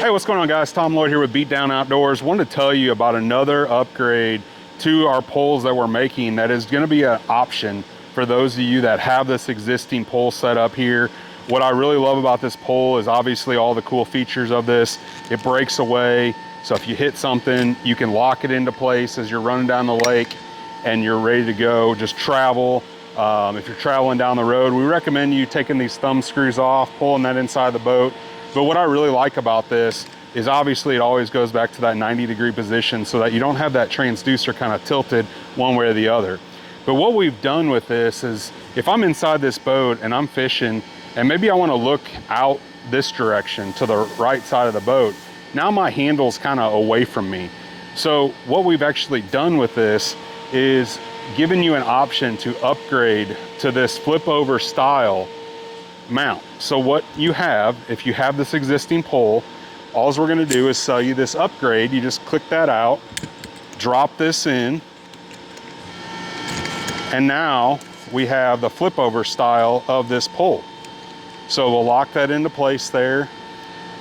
Hey, what's going on, guys? Tom Lloyd here with BeatDown Outdoors. Wanted to tell you about another upgrade to our poles that we're making that is going to be an option for those of you that have this existing pole set up here. What I really love about this pole is obviously all the cool features of this. It breaks away, so if you hit something, you can lock it into place as you're running down the lake and you're ready to go, just travel. If you're traveling down the road, we recommend you taking these thumb screws off, pulling that inside the boat. But what I really like about this is obviously it always goes back to that 90-degree position so that you don't have that transducer kind of tilted one way or the other. But what we've done with this is if I'm inside this boat and I'm fishing and maybe I want to look out this direction to the right side of the boat, now my handle's kind of away from me. So what we've actually done with this is giving you an option to upgrade to this flip over style mount. So what you have, if you have this existing pole, all we're going to do is sell you this upgrade. You just click that out, drop this in, and now we have the flip over style of this pole. So we'll lock that into place there.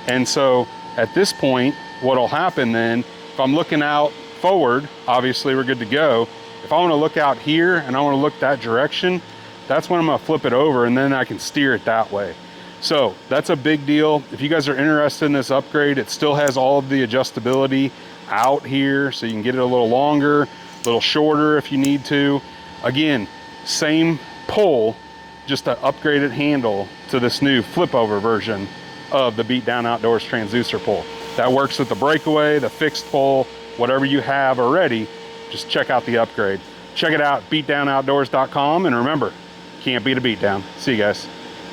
And so at this point, what'll happen then, if I'm looking out forward, obviously we're good to go. If I want to look out here and I want to look that direction, that's when I'm going to flip it over and then I can steer it that way. So that's a big deal. If you guys are interested in this upgrade, it still has all of the adjustability out here, so you can get it a little longer, a little shorter if you need to. Again, same pole, just an upgraded handle to this new flip over version of the BeatDown Outdoors transducer pole. That works with the breakaway, the fixed pole, whatever you have already, just check out the upgrade. Check it out, beatdownoutdoors.com, and remember, can't beat a beat down. See you guys.